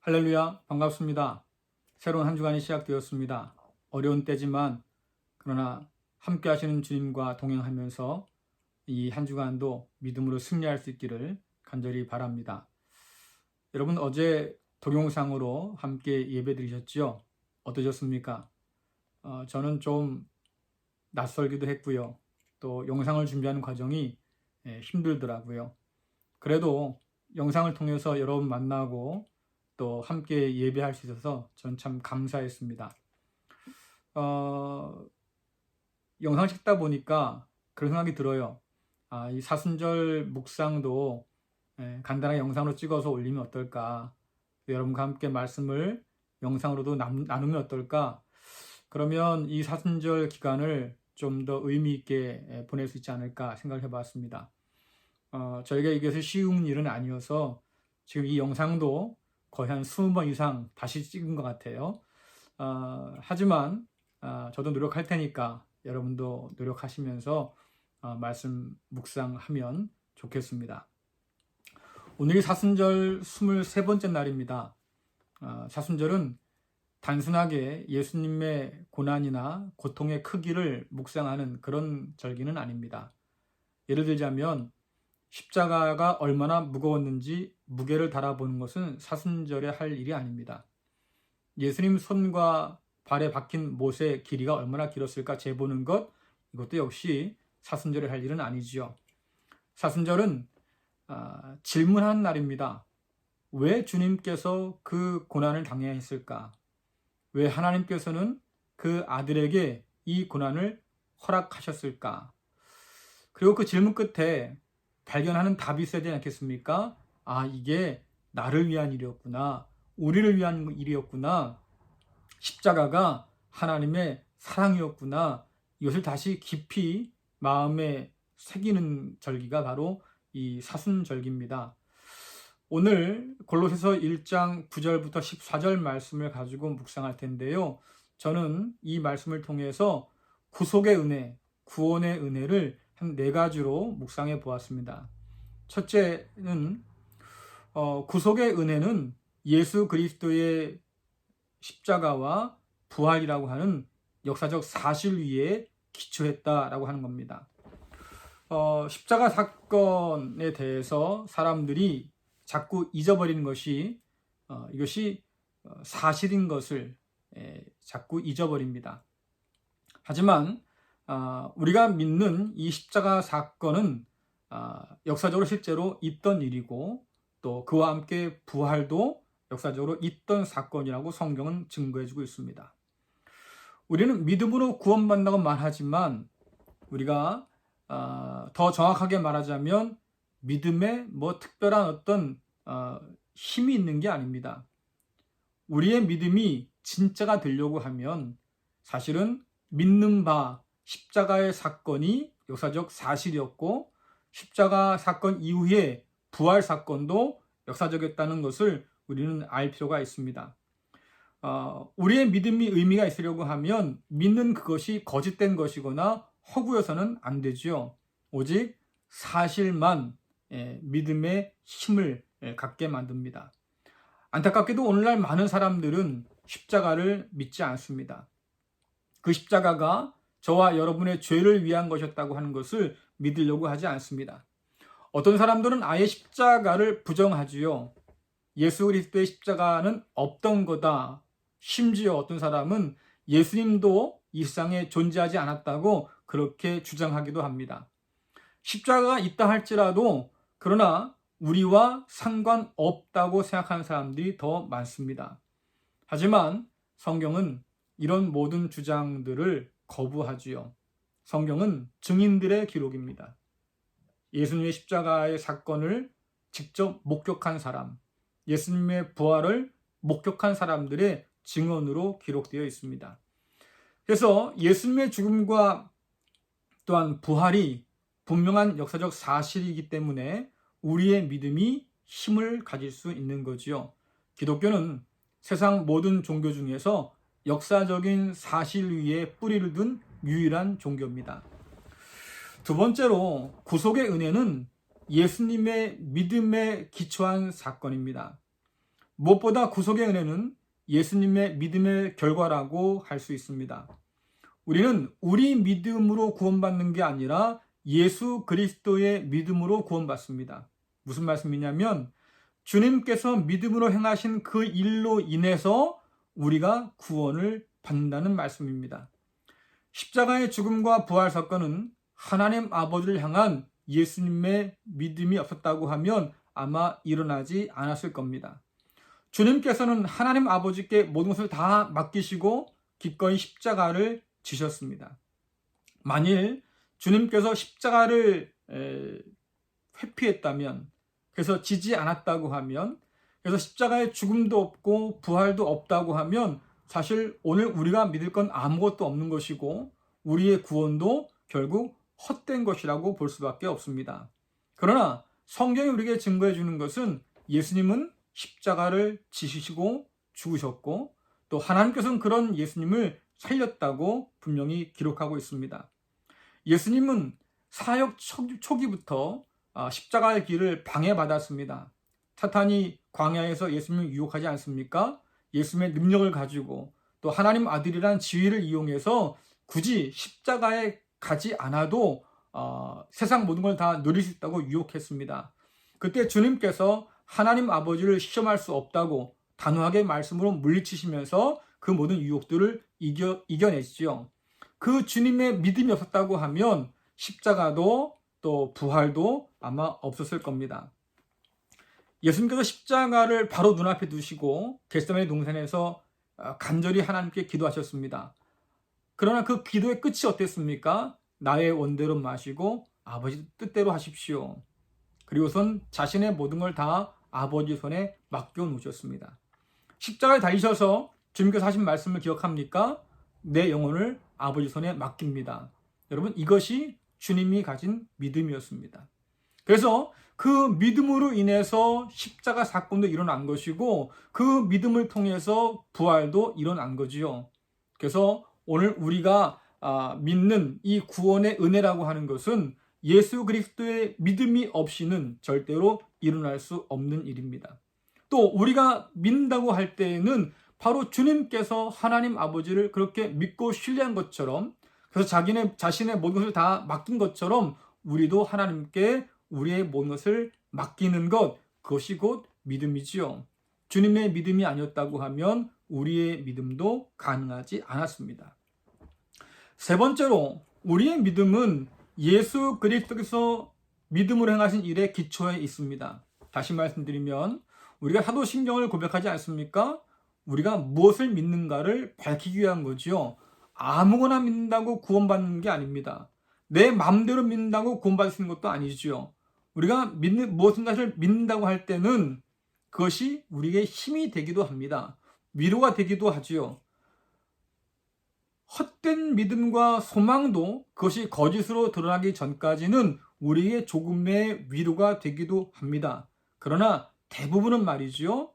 할렐루야, 반갑습니다. 새로운 한 주간이 시작되었습니다. 어려운 때지만 그러나 함께 하시는 주님과 동행하면서 이 한 주간도 믿음으로 승리할 수 있기를 간절히 바랍니다. 여러분, 어제 동영상으로 함께 예배 드리셨죠? 어떠셨습니까? 저는 좀 낯설기도 했고요. 또 영상을 준비하는 과정이 힘들더라고요. 그래도 영상을 통해서 여러분 만나고 또 함께 예배할 수 있어서 전 참 감사했습니다. 영상 찍다 보니까 그런 생각이 들어요. 이 사순절 묵상도 간단하게 영상으로 찍어서 올리면 어떨까? 여러분과 함께 말씀을 영상으로도 나누면 어떨까? 그러면 이 사순절 기간을 좀 더 의미 있게 보낼 수 있지 않을까 생각해 봤습니다. 저희가 이것이 쉬운 일은 아니어서 지금 이 영상도 거의 한 20번 이상 다시 찍은 것 같아요. 하지만 저도 노력할 테니까 여러분도 노력하시면서 말씀 묵상하면 좋겠습니다. 오늘이 사순절 23번째 날입니다. 사순절은 단순하게 예수님의 고난이나 고통의 크기를 묵상하는 그런 절기는 아닙니다. 예를 들자면 십자가가 얼마나 무거웠는지 무게를 달아보는 것은 사순절에 할 일이 아닙니다. 예수님 손과 발에 박힌 못의 길이가 얼마나 길었을까 재보는 것, 이것도 역시 사순절에 할 일은 아니지요. 사순절은 질문하는 날입니다. 왜 주님께서 그 고난을 당해야 했을까? 왜 하나님께서는 그 아들에게 이 고난을 허락하셨을까? 그리고 그 질문 끝에 발견하는 답이 있어야 되지 않겠습니까? 이게 나를 위한 일이었구나. 우리를 위한 일이었구나. 십자가가 하나님의 사랑이었구나. 이것을 다시 깊이 마음에 새기는 절기가 바로 이 사순절기입니다. 오늘 골로새서 1장 9절부터 14절 말씀을 가지고 묵상할 텐데요. 저는 이 말씀을 통해서 구속의 은혜, 구원의 은혜를 한 4가지로 묵상해 보았습니다. 첫째는 구속의 은혜는 예수 그리스도의 십자가와 부활이라고 하는 역사적 사실 위에 기초했다라고 하는 겁니다. 십자가 사건에 대해서 사람들이 자꾸 잊어버리는 것이 이것이 사실인 것을 자꾸 잊어버립니다. 하지만 우리가 믿는 이 십자가 사건은 역사적으로 실제로 있던 일이고 또 그와 함께 부활도 역사적으로 있던 사건이라고 성경은 증거해주고 있습니다. 우리는 믿음으로 구원받는다고 말하지만 우리가 더 정확하게 말하자면 믿음에 특별한 어떤 힘이 있는 게 아닙니다. 우리의 믿음이 진짜가 되려고 하면 사실은 믿는 바 십자가의 사건이 역사적 사실이었고 십자가 사건 이후에 부활 사건도 역사적이었다는 것을 우리는 알 필요가 있습니다. 우리의 믿음이 의미가 있으려고 하면 믿는 그것이 거짓된 것이거나 허구여서는 안 되죠. 오직 사실만 믿음의 힘을 갖게 만듭니다. 안타깝게도 오늘날 많은 사람들은 십자가를 믿지 않습니다. 그 십자가가 저와 여러분의 죄를 위한 것이었다고 하는 것을 믿으려고 하지 않습니다. 어떤 사람들은 아예 십자가를 부정하지요. 예수 그리스도의 십자가는 없던 거다. 심지어 어떤 사람은 예수님도 이 세상에 존재하지 않았다고 그렇게 주장하기도 합니다. 십자가가 있다 할지라도 그러나 우리와 상관없다고 생각하는 사람들이 더 많습니다. 하지만 성경은 이런 모든 주장들을 거부하지요. 성경은 증인들의 기록입니다. 예수님의 십자가의 사건을 직접 목격한 사람, 예수님의 부활을 목격한 사람들의 증언으로 기록되어 있습니다. 그래서 예수님의 죽음과 또한 부활이 분명한 역사적 사실이기 때문에 우리의 믿음이 힘을 가질 수 있는 거지요. 기독교는 세상 모든 종교 중에서 역사적인 사실 위에 뿌리를 둔 유일한 종교입니다. 두 번째로 구속의 은혜는 예수님의 믿음에 기초한 사건입니다. 무엇보다 구속의 은혜는 예수님의 믿음의 결과라고 할 수 있습니다. 우리는 우리 믿음으로 구원받는 게 아니라 예수 그리스도의 믿음으로 구원받습니다. 무슨 말씀이냐면 주님께서 믿음으로 행하신 그 일로 인해서 우리가 구원을 받는다는 말씀입니다. 십자가의 죽음과 부활 사건은 하나님 아버지를 향한 예수님의 믿음이 없었다고 하면 아마 일어나지 않았을 겁니다. 주님께서는 하나님 아버지께 모든 것을 다 맡기시고 기꺼이 십자가를 지셨습니다. 만일 주님께서 십자가를 회피했다면, 그래서 지지 않았다고 하면, 그래서 십자가의 죽음도 없고 부활도 없다고 하면 사실 오늘 우리가 믿을 건 아무것도 없는 것이고 우리의 구원도 결국 헛된 것이라고 볼 수밖에 없습니다. 그러나 성경이 우리에게 증거해 주는 것은 예수님은 십자가를 지시시고 죽으셨고 또 하나님께서는 그런 예수님을 살렸다고 분명히 기록하고 있습니다. 예수님은 사역 초기부터 십자가의 길을 방해받았습니다. 사탄이 광야에서 예수님을 유혹하지 않습니까? 예수님의 능력을 가지고 또 하나님 아들이란 지위를 이용해서 굳이 십자가에 가지 않아도 세상 모든 걸 다 누릴 수 있다고 유혹했습니다. 그때 주님께서 하나님 아버지를 시험할 수 없다고 단호하게 말씀으로 물리치시면서 그 모든 유혹들을 이겨내시죠. 그 주님의 믿음이 없었다고 하면 십자가도 또 부활도 아마 없었을 겁니다. 예수님께서 십자가를 바로 눈앞에 두시고 겟세마네 동산에서 간절히 하나님께 기도하셨습니다. 그러나 그 기도의 끝이 어땠습니까? 나의 원대로 마시고 아버지 뜻대로 하십시오. 그리고선 자신의 모든 걸 다 아버지 손에 맡겨 놓으셨습니다. 십자가에 달리셔서 주님께서 하신 말씀을 기억합니까? 내 영혼을 아버지 손에 맡깁니다. 여러분, 이것이 주님이 가진 믿음이었습니다. 그래서 그 믿음으로 인해서 십자가 사건도 일어난 것이고 그 믿음을 통해서 부활도 일어난 거지요. 그래서 오늘 우리가 믿는 이 구원의 은혜라고 하는 것은 예수 그리스도의 믿음이 없이는 절대로 일어날 수 없는 일입니다. 또 우리가 믿는다고 할 때에는 바로 주님께서 하나님 아버지를 그렇게 믿고 신뢰한 것처럼, 그래서 자신의 모든 것을 다 맡긴 것처럼 우리도 하나님께 우리의 모든 것을 맡기는 것, 그것이 곧 믿음이지요. 주님의 믿음이 아니었다고 하면 우리의 믿음도 가능하지 않았습니다. 세 번째로 우리의 믿음은 예수 그리스도께서 믿음으로 행하신 일의 기초에 있습니다. 다시 말씀드리면 우리가 사도신경을 고백하지 않습니까? 우리가 무엇을 믿는가를 밝히기 위한 거지요. 아무거나 믿는다고 구원받는 게 아닙니다. 내 마음대로 믿는다고 구원받을 수 있는 것도 아니지요. 우리가 무엇인가를 믿는다고 할 때는 그것이 우리에게 힘이 되기도 합니다. 위로가 되기도 하지요. 헛된 믿음과 소망도 그것이 거짓으로 드러나기 전까지는 우리에게 조금의 위로가 되기도 합니다. 그러나 대부분은 말이지요.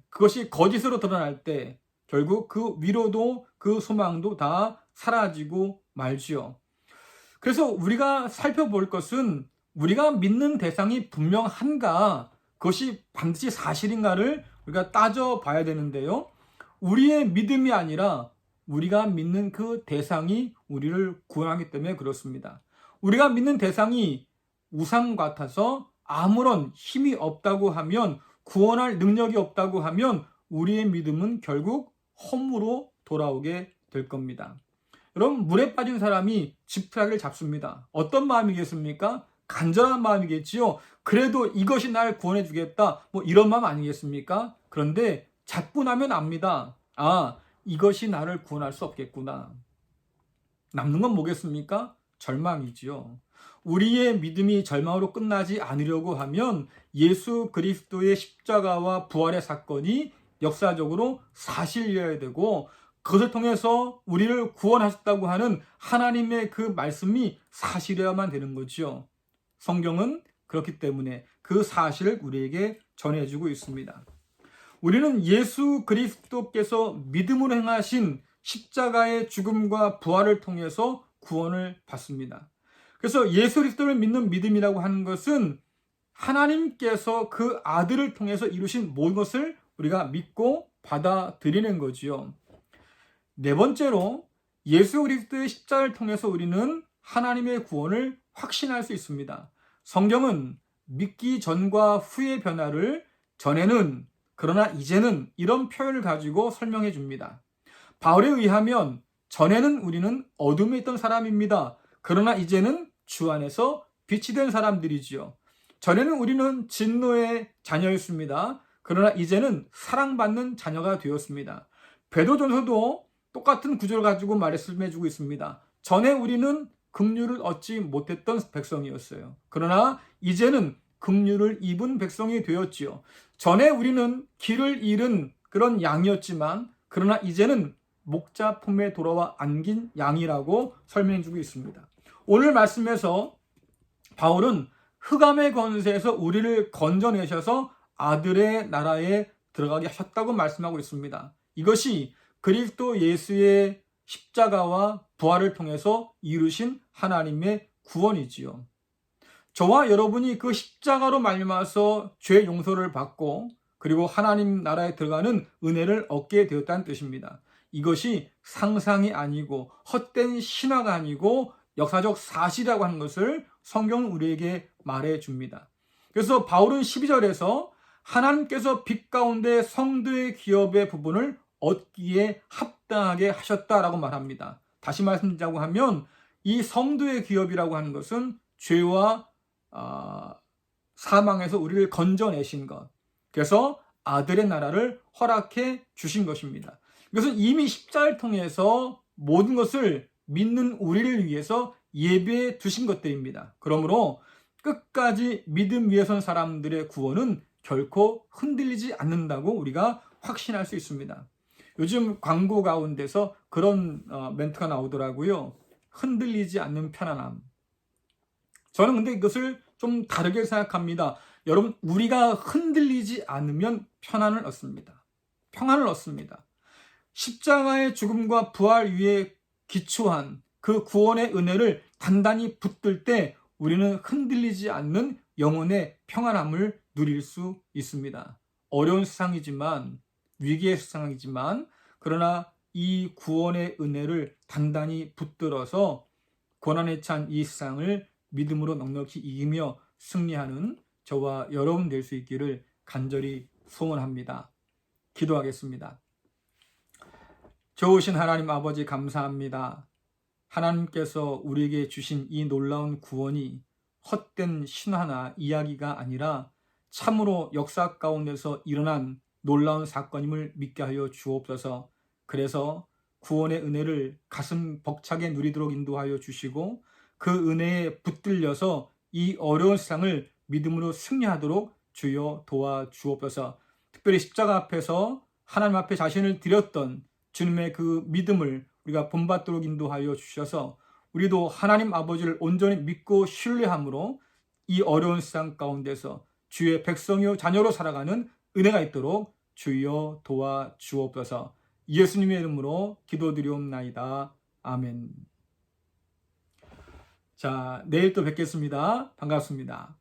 그것이 거짓으로 드러날 때 결국 그 위로도 그 소망도 다 사라지고 말지요. 그래서 우리가 살펴볼 것은 우리가 믿는 대상이 분명한가, 그것이 반드시 사실인가를 우리가 따져봐야 되는데요. 우리의 믿음이 아니라 우리가 믿는 그 대상이 우리를 구원하기 때문에 그렇습니다. 우리가 믿는 대상이 우상 같아서 아무런 힘이 없다고 하면, 구원할 능력이 없다고 하면 우리의 믿음은 결국 헛무로 돌아오게 될 겁니다. 여러분, 물에 빠진 사람이 지푸라기를 잡습니다. 어떤 마음이겠습니까? 간절한 마음이겠지요. 그래도 이것이 날 구원해 주겠다, 이런 마음 아니겠습니까? 그런데 잡고 나면 압니다. 이것이 나를 구원할 수 없겠구나. 남는 건 뭐겠습니까? 절망이지요. 우리의 믿음이 절망으로 끝나지 않으려고 하면 예수 그리스도의 십자가와 부활의 사건이 역사적으로 사실이어야 되고, 그것을 통해서 우리를 구원하셨다고 하는 하나님의 그 말씀이 사실이어야만 되는 거지요. 성경은 그렇기 때문에 그 사실을 우리에게 전해주고 있습니다. 우리는 예수 그리스도께서 믿음으로 행하신 십자가의 죽음과 부활을 통해서 구원을 받습니다. 그래서 예수 그리스도를 믿는 믿음이라고 하는 것은 하나님께서 그 아들을 통해서 이루신 모든 것을 우리가 믿고 받아들이는 거지요. 네 번째로 예수 그리스도의 십자가를 통해서 우리는 하나님의 구원을 확신할 수 있습니다. 성경은 믿기 전과 후의 변화를 전에는 그러나 이제는 이런 표현을 가지고 설명해 줍니다. 바울에 의하면 전에는 우리는 어둠에 있던 사람입니다. 그러나 이제는 주 안에서 빛이 된 사람들이지요. 전에는 우리는 진노의 자녀였습니다. 그러나 이제는 사랑받는 자녀가 되었습니다. 베드로전서도 똑같은 구절을 가지고 말씀해주고 있습니다. 전에 우리는 긍휼을 얻지 못했던 백성이었어요. 그러나 이제는 긍휼을 입은 백성이 되었지요. 전에 우리는 길을 잃은 그런 양이었지만 그러나 이제는 목자 품에 돌아와 안긴 양이라고 설명해주고 있습니다. 오늘 말씀에서 바울은 흑암의 권세에서 우리를 건져내셔서 아들의 나라에 들어가게 하셨다고 말씀하고 있습니다. 이것이 그리스도 예수의 십자가와 부활을 통해서 이루신 하나님의 구원이지요. 저와 여러분이 그 십자가로 말미암아서 죄 용서를 받고 그리고 하나님 나라에 들어가는 은혜를 얻게 되었다는 뜻입니다. 이것이 상상이 아니고 헛된 신화가 아니고 역사적 사실이라고 하는 것을 성경은 우리에게 말해줍니다. 그래서 바울은 12절에서 하나님께서 빛 가운데 성도의 기업의 부분을 얻기에 합당하게 하셨다라고 말합니다. 다시 말씀드리자고 하면 이 성도의 기업이라고 하는 것은 죄와 사망에서 우리를 건져내신 것, 그래서 아들의 나라를 허락해 주신 것입니다. 이것은 이미 십자가를 통해서 모든 것을 믿는 우리를 위해서 예비해 두신 것들입니다. 그러므로 끝까지 믿음 위에 선 사람들의 구원은 결코 흔들리지 않는다고 우리가 확신할 수 있습니다. 요즘 광고 가운데서 그런 멘트가 나오더라고요. 흔들리지 않는 편안함. 저는 근데 이것을 좀 다르게 생각합니다. 여러분, 우리가 흔들리지 않으면 편안을 얻습니다. 평안을 얻습니다. 십자가의 죽음과 부활 위에 기초한 그 구원의 은혜를 단단히 붙들 때 우리는 흔들리지 않는 영혼의 평안함을 누릴 수 있습니다. 어려운 세상이지만, 위기의 세상이지만, 그러나 이 구원의 은혜를 단단히 붙들어서 고난에 찬 이 세상을 믿음으로 넉넉히 이기며 승리하는 저와 여러분 될 수 있기를 간절히 소원합니다. 기도하겠습니다. 좋으신 하나님 아버지 감사합니다. 하나님께서 우리에게 주신 이 놀라운 구원이 헛된 신화나 이야기가 아니라 참으로 역사 가운데서 일어난 놀라운 사건임을 믿게 하여 주옵소서. 그래서 구원의 은혜를 가슴 벅차게 누리도록 인도하여 주시고 그 은혜에 붙들려서 이 어려운 세상을 믿음으로 승리하도록 주여 도와주옵소서. 특별히 십자가 앞에서 하나님 앞에 자신을 드렸던 주님의 그 믿음을 우리가 본받도록 인도하여 주셔서 우리도 하나님 아버지를 온전히 믿고 신뢰함으로 이 어려운 세상 가운데서 주의 백성이요 자녀로 살아가는 은혜가 있도록 주여 도와주옵소서. 예수님의 이름으로 기도드리옵나이다. 아멘. 자, 내일 또 뵙겠습니다. 반갑습니다.